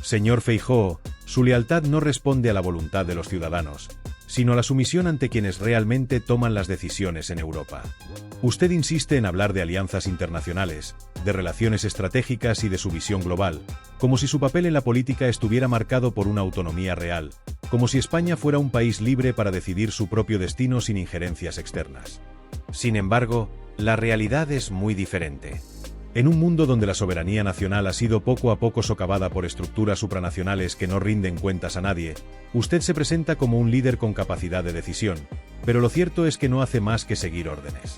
Señor Feijóo, su lealtad no responde a la voluntad de los ciudadanos, sino a la sumisión ante quienes realmente toman las decisiones en Europa. Usted insiste en hablar de alianzas internacionales, de relaciones estratégicas y de su visión global, como si su papel en la política estuviera marcado por una autonomía real, como si España fuera un país libre para decidir su propio destino sin injerencias externas. Sin embargo, la realidad es muy diferente. En un mundo donde la soberanía nacional ha sido poco a poco socavada por estructuras supranacionales que no rinden cuentas a nadie, usted se presenta como un líder con capacidad de decisión, pero lo cierto es que no hace más que seguir órdenes.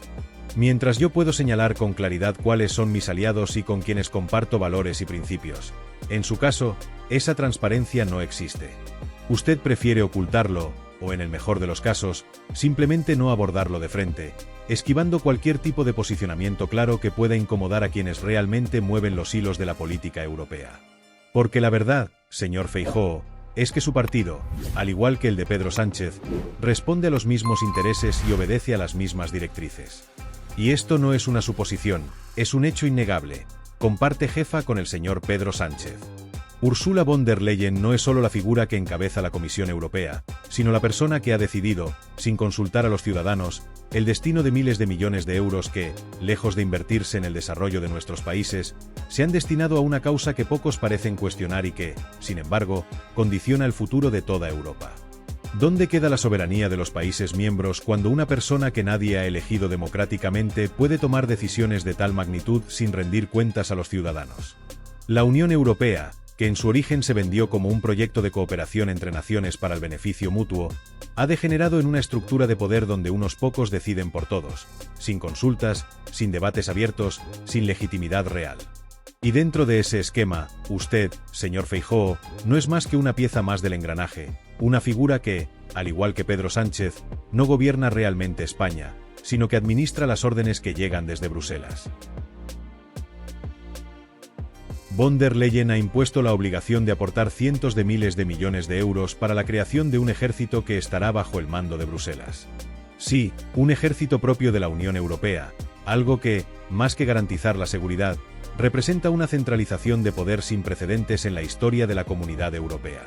Mientras yo puedo señalar con claridad cuáles son mis aliados y con quienes comparto valores y principios, en su caso, esa transparencia no existe. Usted prefiere ocultarlo, o en el mejor de los casos, simplemente no abordarlo de frente, esquivando cualquier tipo de posicionamiento claro que pueda incomodar a quienes realmente mueven los hilos de la política europea. Porque la verdad, señor Feijóo, es que su partido, al igual que el de Pedro Sánchez, responde a los mismos intereses y obedece a las mismas directrices. Y esto no es una suposición, es un hecho innegable. Comparte jefa con el señor Pedro Sánchez. Ursula von der Leyen no es solo la figura que encabeza la Comisión Europea, sino la persona que ha decidido, sin consultar a los ciudadanos, el destino de miles de millones de euros que, lejos de invertirse en el desarrollo de nuestros países, se han destinado a una causa que pocos parecen cuestionar y que, sin embargo, condiciona el futuro de toda Europa. ¿Dónde queda la soberanía de los países miembros cuando una persona que nadie ha elegido democráticamente puede tomar decisiones de tal magnitud sin rendir cuentas a los ciudadanos? La Unión Europea, que en su origen se vendió como un proyecto de cooperación entre naciones para el beneficio mutuo, ha degenerado en una estructura de poder donde unos pocos deciden por todos, sin consultas, sin debates abiertos, sin legitimidad real. Y dentro de ese esquema, usted, señor Feijóo, no es más que una pieza más del engranaje, una figura que, al igual que Pedro Sánchez, no gobierna realmente España, sino que administra las órdenes que llegan desde Bruselas. Von der Leyen ha impuesto la obligación de aportar cientos de miles de millones de euros para la creación de un ejército que estará bajo el mando de Bruselas. Sí, un ejército propio de la Unión Europea, algo que, más que garantizar la seguridad, representa una centralización de poder sin precedentes en la historia de la Comunidad Europea.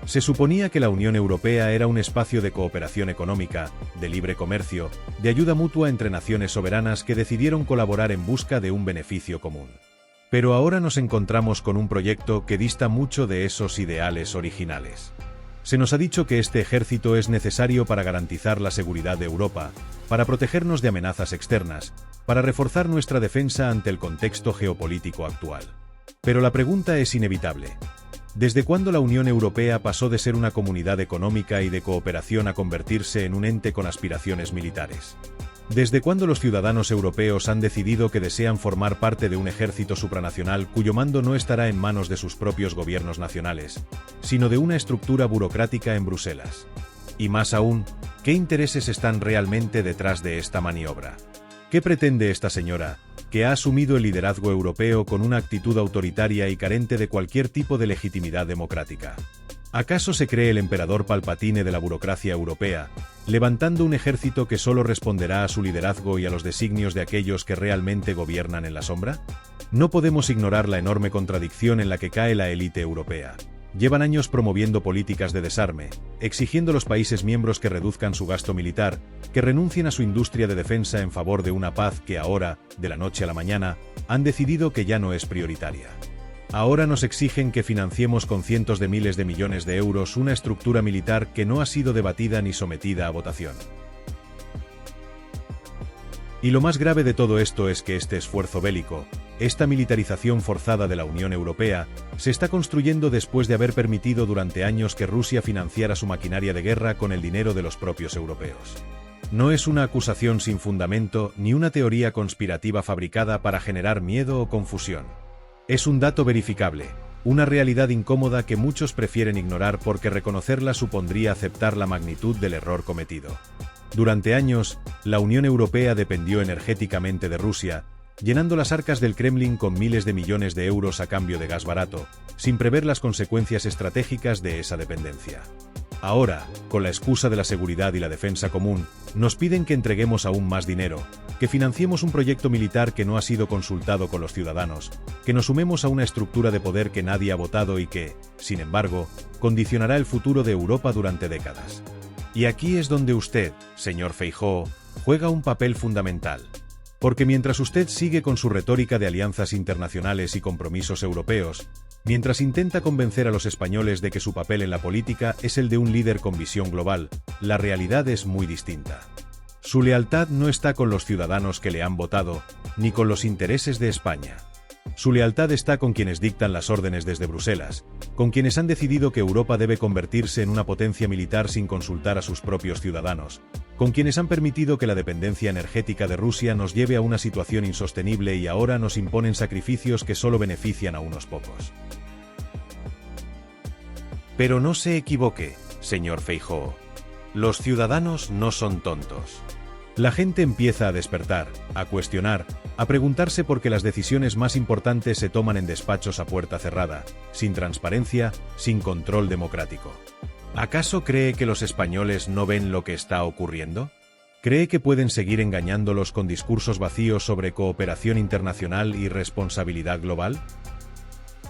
Se suponía que la Unión Europea era un espacio de cooperación económica, de libre comercio, de ayuda mutua entre naciones soberanas que decidieron colaborar en busca de un beneficio común. Pero ahora nos encontramos con un proyecto que dista mucho de esos ideales originales. Se nos ha dicho que este ejército es necesario para garantizar la seguridad de Europa, para protegernos de amenazas externas, para reforzar nuestra defensa ante el contexto geopolítico actual. Pero la pregunta es inevitable. ¿Desde cuándo la Unión Europea pasó de ser una comunidad económica y de cooperación a convertirse en un ente con aspiraciones militares? ¿Desde cuándo los ciudadanos europeos han decidido que desean formar parte de un ejército supranacional cuyo mando no estará en manos de sus propios gobiernos nacionales, sino de una estructura burocrática en Bruselas? Y más aún, ¿qué intereses están realmente detrás de esta maniobra? ¿Qué pretende esta señora, que ha asumido el liderazgo europeo con una actitud autoritaria y carente de cualquier tipo de legitimidad democrática? ¿Acaso se cree el emperador Palpatine de la burocracia europea, levantando un ejército que solo responderá a su liderazgo y a los designios de aquellos que realmente gobiernan en la sombra? No podemos ignorar la enorme contradicción en la que cae la élite europea. Llevan años promoviendo políticas de desarme, exigiendo a los países miembros que reduzcan su gasto militar, que renuncien a su industria de defensa en favor de una paz que ahora, de la noche a la mañana, han decidido que ya no es prioritaria. Ahora nos exigen que financiemos con cientos de miles de millones de euros una estructura militar que no ha sido debatida ni sometida a votación. Y lo más grave de todo esto es que este esfuerzo bélico, esta militarización forzada de la Unión Europea, se está construyendo después de haber permitido durante años que Rusia financiara su maquinaria de guerra con el dinero de los propios europeos. No es una acusación sin fundamento ni una teoría conspirativa fabricada para generar miedo o confusión. Es un dato verificable, una realidad incómoda que muchos prefieren ignorar porque reconocerla supondría aceptar la magnitud del error cometido. Durante años, la Unión Europea dependió energéticamente de Rusia, llenando las arcas del Kremlin con miles de millones de euros a cambio de gas barato, sin prever las consecuencias estratégicas de esa dependencia. Ahora, con la excusa de la seguridad y la defensa común, nos piden que entreguemos aún más dinero, que financiemos un proyecto militar que no ha sido consultado con los ciudadanos, que nos sumemos a una estructura de poder que nadie ha votado y que, sin embargo, condicionará el futuro de Europa durante décadas. Y aquí es donde usted, señor Feijóo, juega un papel fundamental. Porque mientras usted sigue con su retórica de alianzas internacionales y compromisos europeos, mientras intenta convencer a los españoles de que su papel en la política es el de un líder con visión global, la realidad es muy distinta. Su lealtad no está con los ciudadanos que le han votado, ni con los intereses de España. Su lealtad está con quienes dictan las órdenes desde Bruselas, con quienes han decidido que Europa debe convertirse en una potencia militar sin consultar a sus propios ciudadanos, con quienes han permitido que la dependencia energética de Rusia nos lleve a una situación insostenible y ahora nos imponen sacrificios que solo benefician a unos pocos. Pero no se equivoque, señor Feijóo. Los ciudadanos no son tontos. La gente empieza a despertar, a cuestionar, a preguntarse por qué las decisiones más importantes se toman en despachos a puerta cerrada, sin transparencia, sin control democrático. ¿Acaso cree que los españoles no ven lo que está ocurriendo? ¿Cree que pueden seguir engañándolos con discursos vacíos sobre cooperación internacional y responsabilidad global?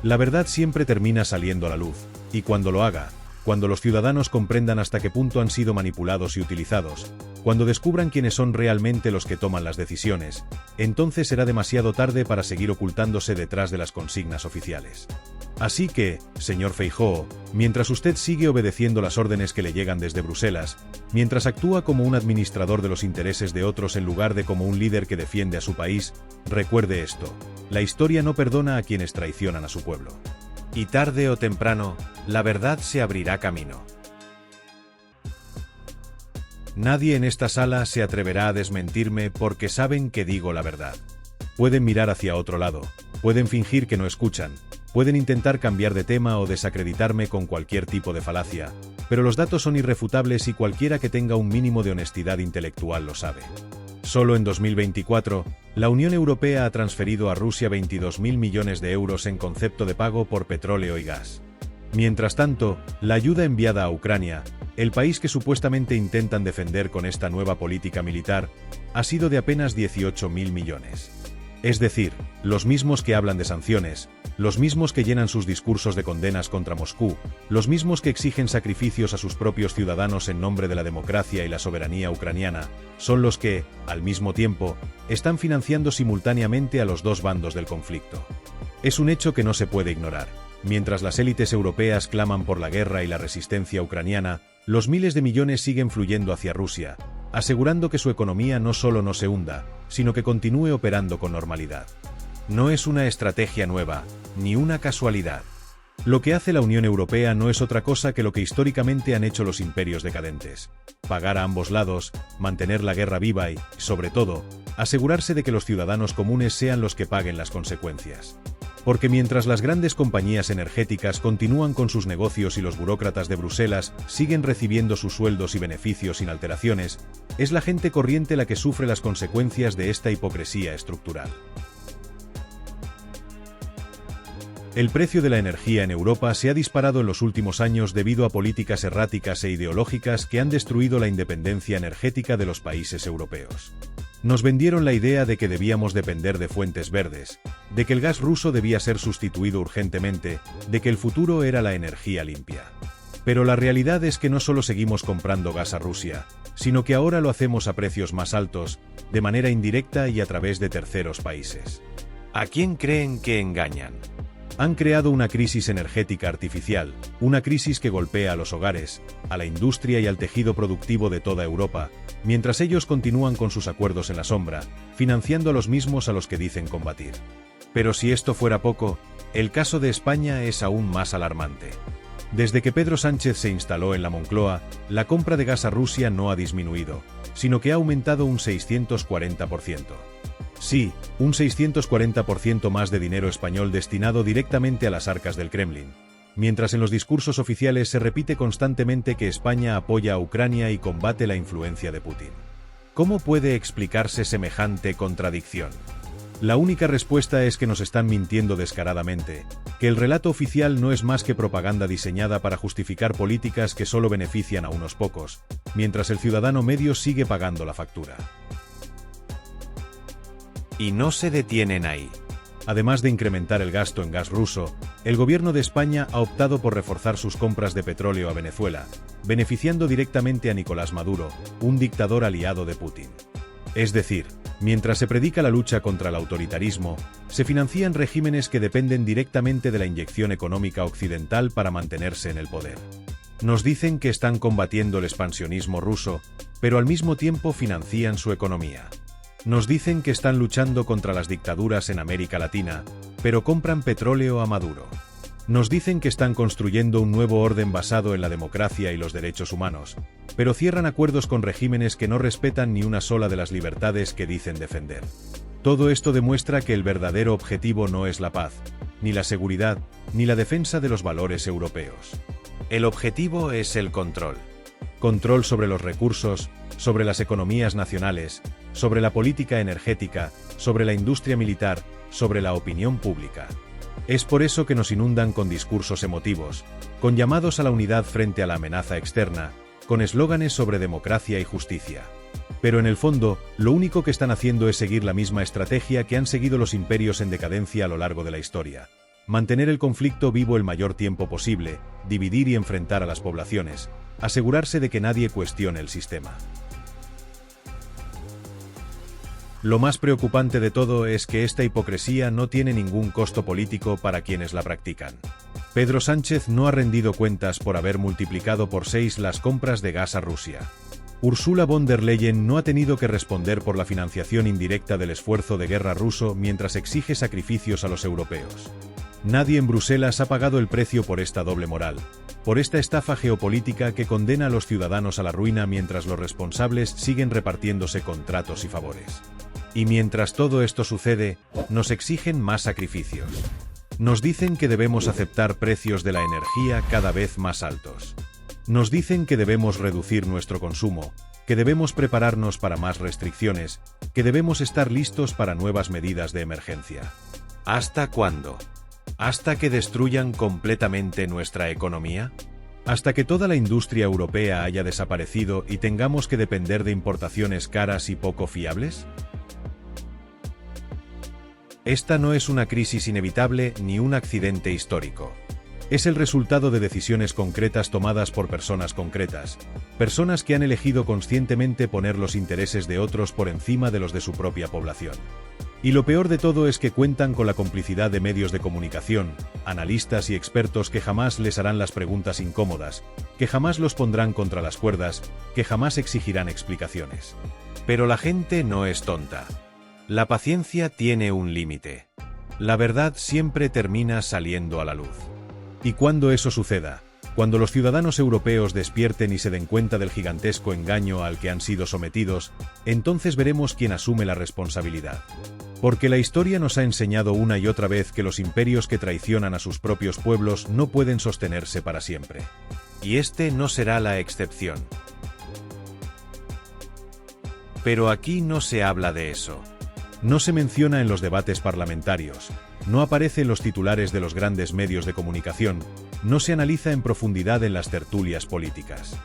La verdad siempre termina saliendo a la luz, y cuando lo haga, cuando los ciudadanos comprendan hasta qué punto han sido manipulados y utilizados, cuando descubran quiénes son realmente los que toman las decisiones, entonces será demasiado tarde para seguir ocultándose detrás de las consignas oficiales. Así que, señor Feijóo, mientras usted sigue obedeciendo las órdenes que le llegan desde Bruselas, mientras actúa como un administrador de los intereses de otros en lugar de como un líder que defiende a su país, recuerde esto: la historia no perdona a quienes traicionan a su pueblo. Y tarde o temprano, la verdad se abrirá camino. Nadie en esta sala se atreverá a desmentirme porque saben que digo la verdad. Pueden mirar hacia otro lado, pueden fingir que no escuchan, pueden intentar cambiar de tema o desacreditarme con cualquier tipo de falacia, pero los datos son irrefutables y cualquiera que tenga un mínimo de honestidad intelectual lo sabe. Solo en 2024, la Unión Europea ha transferido a Rusia 22.000 millones de euros en concepto de pago por petróleo y gas. Mientras tanto, la ayuda enviada a Ucrania, el país que supuestamente intentan defender con esta nueva política militar, ha sido de apenas 18.000 millones. Es decir, los mismos que hablan de sanciones, los mismos que llenan sus discursos de condenas contra Moscú, los mismos que exigen sacrificios a sus propios ciudadanos en nombre de la democracia y la soberanía ucraniana, son los que, al mismo tiempo, están financiando simultáneamente a los dos bandos del conflicto. Es un hecho que no se puede ignorar. Mientras las élites europeas claman por la guerra y la resistencia ucraniana, los miles de millones siguen fluyendo hacia Rusia, asegurando que su economía no solo no se hunda, sino que continúe operando con normalidad. No es una estrategia nueva, ni una casualidad. Lo que hace la Unión Europea no es otra cosa que lo que históricamente han hecho los imperios decadentes: pagar a ambos lados, mantener la guerra viva y, sobre todo, asegurarse de que los ciudadanos comunes sean los que paguen las consecuencias. Porque mientras las grandes compañías energéticas continúan con sus negocios y los burócratas de Bruselas siguen recibiendo sus sueldos y beneficios sin alteraciones, es la gente corriente la que sufre las consecuencias de esta hipocresía estructural. El precio de la energía en Europa se ha disparado en los últimos años debido a políticas erráticas e ideológicas que han destruido la independencia energética de los países europeos. Nos vendieron la idea de que debíamos depender de fuentes verdes, de que el gas ruso debía ser sustituido urgentemente, de que el futuro era la energía limpia. Pero la realidad es que no solo seguimos comprando gas a Rusia, sino que ahora lo hacemos a precios más altos, de manera indirecta y a través de terceros países. ¿A quién creen que engañan? Han creado una crisis energética artificial, una crisis que golpea a los hogares, a la industria y al tejido productivo de toda Europa, mientras ellos continúan con sus acuerdos en la sombra, financiando a los mismos a los que dicen combatir. Pero si esto fuera poco, el caso de España es aún más alarmante. Desde que Pedro Sánchez se instaló en la Moncloa, la compra de gas a Rusia no ha disminuido, sino que ha aumentado un 640%. Sí, un 640% más de dinero español destinado directamente a las arcas del Kremlin, mientras en los discursos oficiales se repite constantemente que España apoya a Ucrania y combate la influencia de Putin. ¿Cómo puede explicarse semejante contradicción? La única respuesta es que nos están mintiendo descaradamente, que el relato oficial no es más que propaganda diseñada para justificar políticas que solo benefician a unos pocos, mientras el ciudadano medio sigue pagando la factura. Y no se detienen ahí. Además de incrementar el gasto en gas ruso, el gobierno de España ha optado por reforzar sus compras de petróleo a Venezuela, beneficiando directamente a Nicolás Maduro, un dictador aliado de Putin. Es decir, mientras se predica la lucha contra el autoritarismo, se financian regímenes que dependen directamente de la inyección económica occidental para mantenerse en el poder. Nos dicen que están combatiendo el expansionismo ruso, pero al mismo tiempo financian su economía. Nos dicen que están luchando contra las dictaduras en América Latina, pero compran petróleo a Maduro. Nos dicen que están construyendo un nuevo orden basado en la democracia y los derechos humanos, pero cierran acuerdos con regímenes que no respetan ni una sola de las libertades que dicen defender. Todo esto demuestra que el verdadero objetivo no es la paz, ni la seguridad, ni la defensa de los valores europeos. El objetivo es el control. Control sobre los recursos, sobre las economías nacionales, sobre la política energética, sobre la industria militar, sobre la opinión pública. Es por eso que nos inundan con discursos emotivos, con llamados a la unidad frente a la amenaza externa, con eslóganes sobre democracia y justicia. Pero en el fondo, lo único que están haciendo es seguir la misma estrategia que han seguido los imperios en decadencia a lo largo de la historia. Mantener el conflicto vivo el mayor tiempo posible, dividir y enfrentar a las poblaciones, asegurarse de que nadie cuestione el sistema. Lo más preocupante de todo es que esta hipocresía no tiene ningún costo político para quienes la practican. Pedro Sánchez no ha rendido cuentas por haber multiplicado por 6 las compras de gas a Rusia. Ursula von der Leyen no ha tenido que responder por la financiación indirecta del esfuerzo de guerra ruso mientras exige sacrificios a los europeos. Nadie en Bruselas ha pagado el precio por esta doble moral, por esta estafa geopolítica que condena a los ciudadanos a la ruina mientras los responsables siguen repartiéndose contratos y favores. Y mientras todo esto sucede, nos exigen más sacrificios. Nos dicen que debemos aceptar precios de la energía cada vez más altos. Nos dicen que debemos reducir nuestro consumo, que debemos prepararnos para más restricciones, que debemos estar listos para nuevas medidas de emergencia. ¿Hasta cuándo? ¿Hasta que destruyan completamente nuestra economía? ¿Hasta que toda la industria europea haya desaparecido y tengamos que depender de importaciones caras y poco fiables? Esta no es una crisis inevitable ni un accidente histórico. Es el resultado de decisiones concretas tomadas por personas concretas, personas que han elegido conscientemente poner los intereses de otros por encima de los de su propia población. Y lo peor de todo es que cuentan con la complicidad de medios de comunicación, analistas y expertos que jamás les harán las preguntas incómodas, que jamás los pondrán contra las cuerdas, que jamás exigirán explicaciones. Pero la gente no es tonta. La paciencia tiene un límite. La verdad siempre termina saliendo a la luz. Y cuando eso suceda, cuando los ciudadanos europeos despierten y se den cuenta del gigantesco engaño al que han sido sometidos, entonces veremos quién asume la responsabilidad. Porque la historia nos ha enseñado una y otra vez que los imperios que traicionan a sus propios pueblos no pueden sostenerse para siempre. Y este no será la excepción. Pero aquí no se habla de eso. No se menciona en los debates parlamentarios, no aparece en los titulares de los grandes medios de comunicación, no se analiza en profundidad en las tertulias políticas.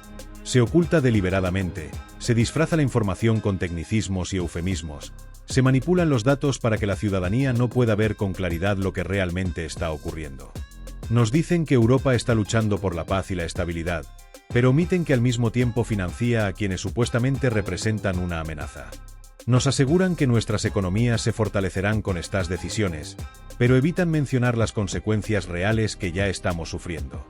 Se oculta deliberadamente, se disfraza la información con tecnicismos y eufemismos, se manipulan los datos para que la ciudadanía no pueda ver con claridad lo que realmente está ocurriendo. Nos dicen que Europa está luchando por la paz y la estabilidad, pero omiten que al mismo tiempo financia a quienes supuestamente representan una amenaza. Nos aseguran que nuestras economías se fortalecerán con estas decisiones, pero evitan mencionar las consecuencias reales que ya estamos sufriendo.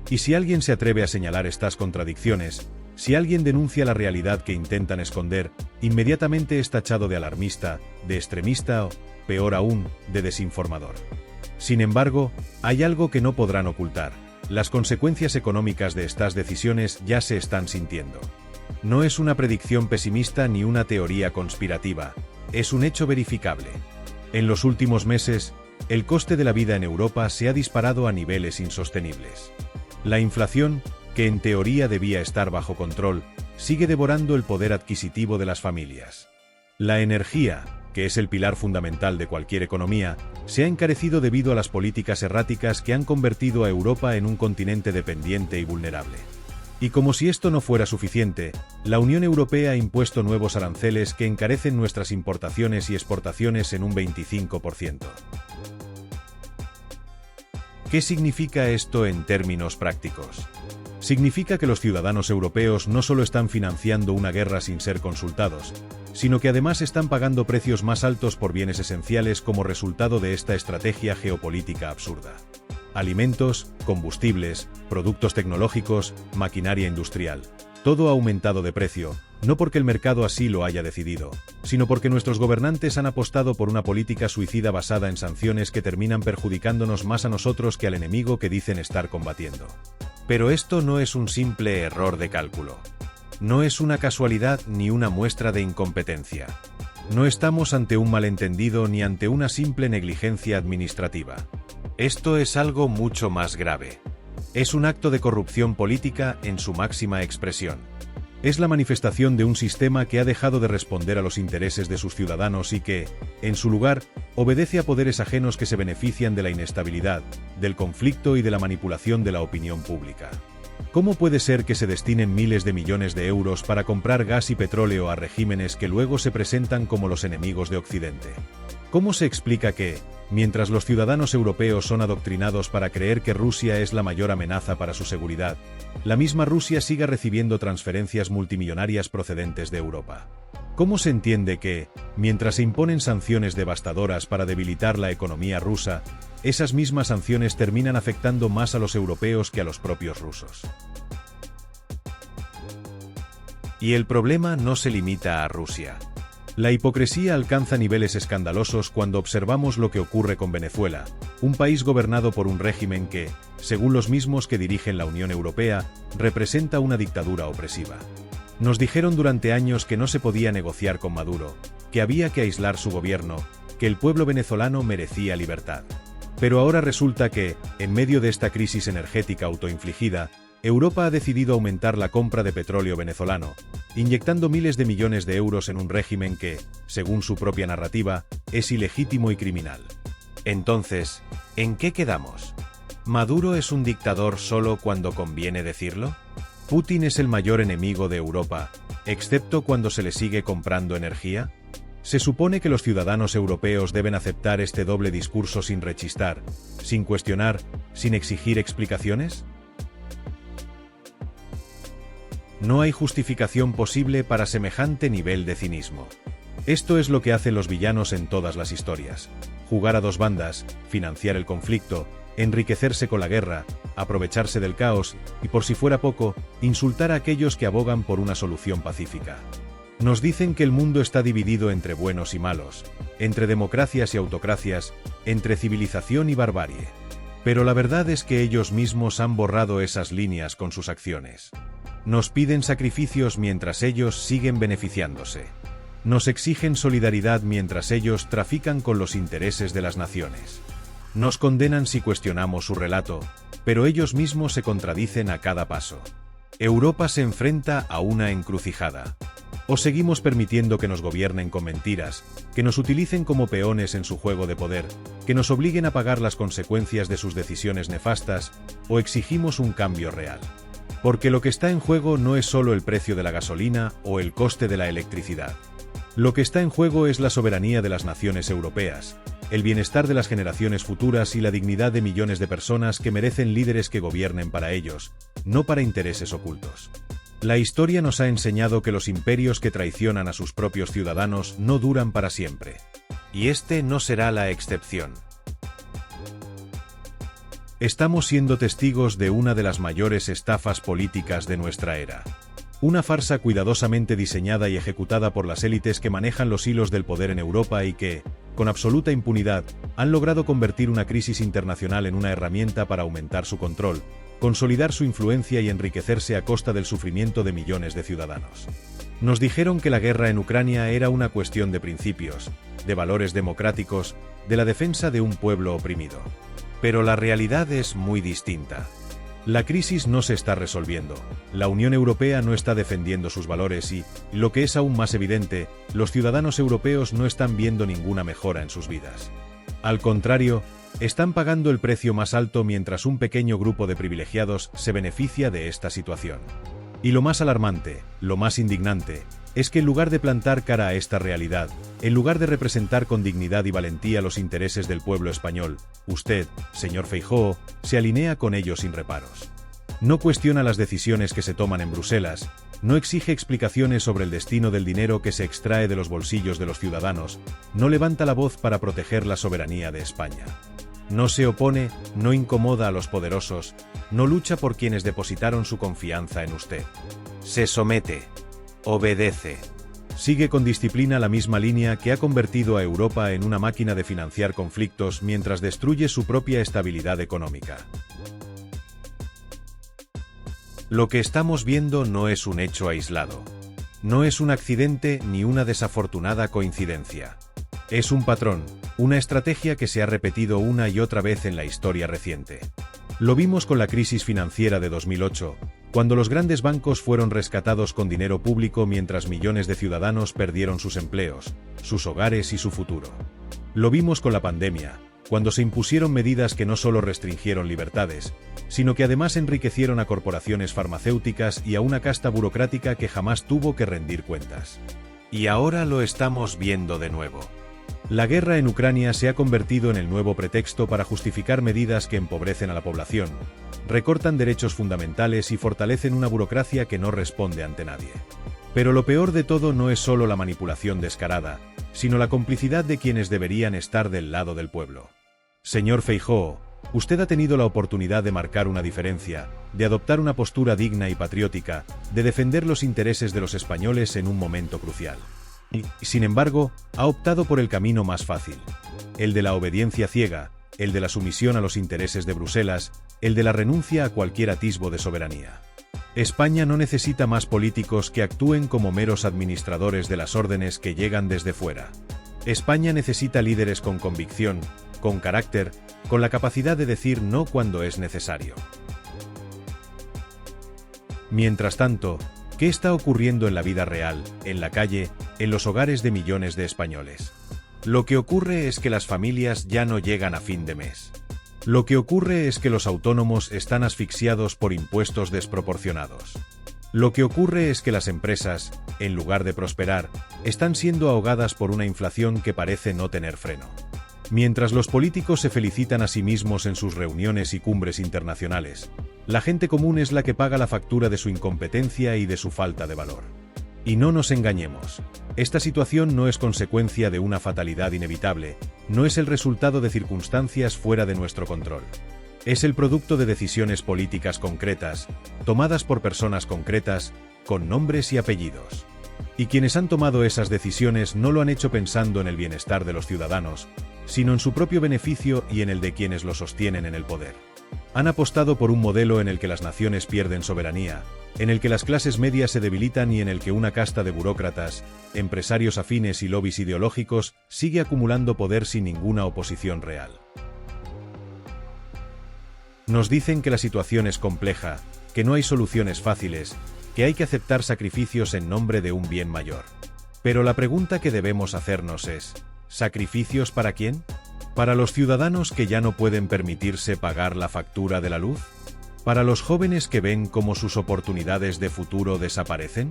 Y si alguien se atreve a señalar estas contradicciones, si alguien denuncia la realidad que intentan esconder, inmediatamente es tachado de alarmista, de extremista o, peor aún, de desinformador. Sin embargo, hay algo que no podrán ocultar: las consecuencias económicas de estas decisiones ya se están sintiendo. No es una predicción pesimista ni una teoría conspirativa, es un hecho verificable. En los últimos meses, el coste de la vida en Europa se ha disparado a niveles insostenibles. La inflación, que en teoría debía estar bajo control, sigue devorando el poder adquisitivo de las familias. La energía, que es el pilar fundamental de cualquier economía, se ha encarecido debido a las políticas erráticas que han convertido a Europa en un continente dependiente y vulnerable. Y como si esto no fuera suficiente, la Unión Europea ha impuesto nuevos aranceles que encarecen nuestras importaciones y exportaciones en un 25%. ¿Qué significa esto en términos prácticos? Significa que los ciudadanos europeos no solo están financiando una guerra sin ser consultados, sino que además están pagando precios más altos por bienes esenciales como resultado de esta estrategia geopolítica absurda. Alimentos, combustibles, productos tecnológicos, maquinaria industrial. Todo ha aumentado de precio, no porque el mercado así lo haya decidido, sino porque nuestros gobernantes han apostado por una política suicida basada en sanciones que terminan perjudicándonos más a nosotros que al enemigo que dicen estar combatiendo. Pero esto no es un simple error de cálculo. No es una casualidad ni una muestra de incompetencia. No estamos ante un malentendido ni ante una simple negligencia administrativa. Esto es algo mucho más grave. Es un acto de corrupción política en su máxima expresión. Es la manifestación de un sistema que ha dejado de responder a los intereses de sus ciudadanos y que, en su lugar, obedece a poderes ajenos que se benefician de la inestabilidad, del conflicto y de la manipulación de la opinión pública. ¿Cómo puede ser que se destinen miles de millones de euros para comprar gas y petróleo a regímenes que luego se presentan como los enemigos de Occidente? ¿Cómo se explica que, mientras los ciudadanos europeos son adoctrinados para creer que Rusia es la mayor amenaza para su seguridad, la misma Rusia siga recibiendo transferencias multimillonarias procedentes de Europa? ¿Cómo se entiende que, mientras se imponen sanciones devastadoras para debilitar la economía rusa, esas mismas sanciones terminan afectando más a los europeos que a los propios rusos? Y el problema no se limita a Rusia. La hipocresía alcanza niveles escandalosos cuando observamos lo que ocurre con Venezuela, un país gobernado por un régimen que, según los mismos que dirigen la Unión Europea, representa una dictadura opresiva. Nos dijeron durante años que no se podía negociar con Maduro, que había que aislar su gobierno, que el pueblo venezolano merecía libertad. Pero ahora resulta que, en medio de esta crisis energética autoinfligida, Europa ha decidido aumentar la compra de petróleo venezolano, inyectando miles de millones de euros en un régimen que, según su propia narrativa, es ilegítimo y criminal. Entonces, ¿en qué quedamos? ¿Maduro es un dictador solo cuando conviene decirlo? ¿Putin es el mayor enemigo de Europa, excepto cuando se le sigue comprando energía? ¿Se supone que los ciudadanos europeos deben aceptar este doble discurso sin rechistar, sin cuestionar, sin exigir explicaciones? No hay justificación posible para semejante nivel de cinismo. Esto es lo que hacen los villanos en todas las historias: jugar a dos bandas, financiar el conflicto, enriquecerse con la guerra, aprovecharse del caos y, por si fuera poco, insultar a aquellos que abogan por una solución pacífica. Nos dicen que el mundo está dividido entre buenos y malos, entre democracias y autocracias, entre civilización y barbarie. Pero la verdad es que ellos mismos han borrado esas líneas con sus acciones. Nos piden sacrificios mientras ellos siguen beneficiándose. Nos exigen solidaridad mientras ellos trafican con los intereses de las naciones. Nos condenan si cuestionamos su relato, pero ellos mismos se contradicen a cada paso. Europa se enfrenta a una encrucijada. O seguimos permitiendo que nos gobiernen con mentiras, que nos utilicen como peones en su juego de poder, que nos obliguen a pagar las consecuencias de sus decisiones nefastas, o exigimos un cambio real. Porque lo que está en juego no es solo el precio de la gasolina o el coste de la electricidad. Lo que está en juego es la soberanía de las naciones europeas, el bienestar de las generaciones futuras y la dignidad de millones de personas que merecen líderes que gobiernen para ellos, no para intereses ocultos. La historia nos ha enseñado que los imperios que traicionan a sus propios ciudadanos no duran para siempre. Y este no será la excepción. Estamos siendo testigos de una de las mayores estafas políticas de nuestra era. Una farsa cuidadosamente diseñada y ejecutada por las élites que manejan los hilos del poder en Europa y que, con absoluta impunidad, han logrado convertir una crisis internacional en una herramienta para aumentar su control, consolidar su influencia y enriquecerse a costa del sufrimiento de millones de ciudadanos. Nos dijeron que la guerra en Ucrania era una cuestión de principios, de valores democráticos, de la defensa de un pueblo oprimido. Pero la realidad es muy distinta. La crisis no se está resolviendo, la Unión Europea no está defendiendo sus valores y, lo que es aún más evidente, los ciudadanos europeos no están viendo ninguna mejora en sus vidas. Al contrario, están pagando el precio más alto mientras un pequeño grupo de privilegiados se beneficia de esta situación. Y lo más alarmante, lo más indignante, es que en lugar de plantar cara a esta realidad, en lugar de representar con dignidad y valentía los intereses del pueblo español, usted, señor Feijóo, se alinea con ellos sin reparos. No cuestiona las decisiones que se toman en Bruselas, no exige explicaciones sobre el destino del dinero que se extrae de los bolsillos de los ciudadanos, no levanta la voz para proteger la soberanía de España. No se opone, no incomoda a los poderosos, no lucha por quienes depositaron su confianza en usted. Se somete. Obedece. Sigue con disciplina la misma línea que ha convertido a Europa en una máquina de financiar conflictos mientras destruye su propia estabilidad económica. Lo que estamos viendo no es un hecho aislado. No es un accidente ni una desafortunada coincidencia. Es un patrón, una estrategia que se ha repetido una y otra vez en la historia reciente. Lo vimos con la crisis financiera de 2008, cuando los grandes bancos fueron rescatados con dinero público mientras millones de ciudadanos perdieron sus empleos, sus hogares y su futuro. Lo vimos con la pandemia, cuando se impusieron medidas que no solo restringieron libertades, sino que además enriquecieron a corporaciones farmacéuticas y a una casta burocrática que jamás tuvo que rendir cuentas. Y ahora lo estamos viendo de nuevo. La guerra en Ucrania se ha convertido en el nuevo pretexto para justificar medidas que empobrecen a la población, recortan derechos fundamentales y fortalecen una burocracia que no responde ante nadie. Pero lo peor de todo no es solo la manipulación descarada, sino la complicidad de quienes deberían estar del lado del pueblo. Señor Feijóo, usted ha tenido la oportunidad de marcar una diferencia, de adoptar una postura digna y patriótica, de defender los intereses de los españoles en un momento crucial. Y, sin embargo, ha optado por el camino más fácil, el de la obediencia ciega, el de la sumisión a los intereses de Bruselas, el de la renuncia a cualquier atisbo de soberanía. España no necesita más políticos que actúen como meros administradores de las órdenes que llegan desde fuera. España necesita líderes con convicción, con carácter, con la capacidad de decir no cuando es necesario. Mientras tanto, ¿qué está ocurriendo en la vida real, en la calle, en los hogares de millones de españoles? Lo que ocurre es que las familias ya no llegan a fin de mes. Lo que ocurre es que los autónomos están asfixiados por impuestos desproporcionados. Lo que ocurre es que las empresas, en lugar de prosperar, están siendo ahogadas por una inflación que parece no tener freno. Mientras los políticos se felicitan a sí mismos en sus reuniones y cumbres internacionales, la gente común es la que paga la factura de su incompetencia y de su falta de valor. Y no nos engañemos, esta situación no es consecuencia de una fatalidad inevitable, no es el resultado de circunstancias fuera de nuestro control. Es el producto de decisiones políticas concretas, tomadas por personas concretas, con nombres y apellidos. Y quienes han tomado esas decisiones no lo han hecho pensando en el bienestar de los ciudadanos, sino en su propio beneficio y en el de quienes lo sostienen en el poder. Han apostado por un modelo en el que las naciones pierden soberanía, en el que las clases medias se debilitan y en el que una casta de burócratas, empresarios afines y lobbies ideológicos sigue acumulando poder sin ninguna oposición real. Nos dicen que la situación es compleja, que no hay soluciones fáciles, que hay que aceptar sacrificios en nombre de un bien mayor. Pero la pregunta que debemos hacernos es, ¿sacrificios para quién? ¿Para los ciudadanos que ya no pueden permitirse pagar la factura de la luz? ¿Para los jóvenes que ven cómo sus oportunidades de futuro desaparecen?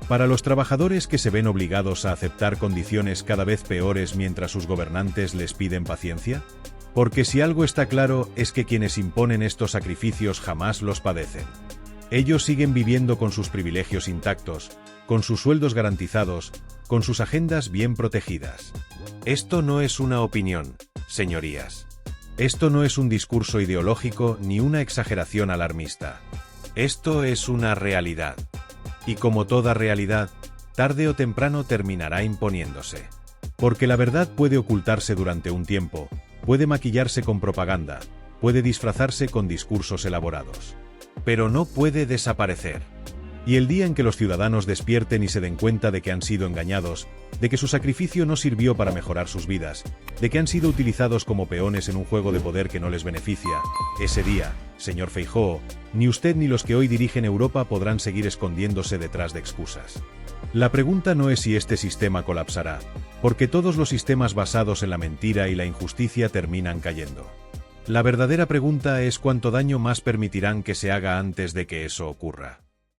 ¿Para los trabajadores que se ven obligados a aceptar condiciones cada vez peores mientras sus gobernantes les piden paciencia? Porque si algo está claro es que quienes imponen estos sacrificios jamás los padecen. Ellos siguen viviendo con sus privilegios intactos, con sus sueldos garantizados, con sus agendas bien protegidas. Esto no es una opinión, señorías. Esto no es un discurso ideológico ni una exageración alarmista. Esto es una realidad. Y como toda realidad, tarde o temprano terminará imponiéndose. Porque la verdad puede ocultarse durante un tiempo, puede maquillarse con propaganda, puede disfrazarse con discursos elaborados. Pero no puede desaparecer. Y el día en que los ciudadanos despierten y se den cuenta de que han sido engañados, de que su sacrificio no sirvió para mejorar sus vidas, de que han sido utilizados como peones en un juego de poder que no les beneficia, ese día, señor Feijóo, ni usted ni los que hoy dirigen Europa podrán seguir escondiéndose detrás de excusas. La pregunta no es si este sistema colapsará, porque todos los sistemas basados en la mentira y la injusticia terminan cayendo. La verdadera pregunta es cuánto daño más permitirán que se haga antes de que eso ocurra.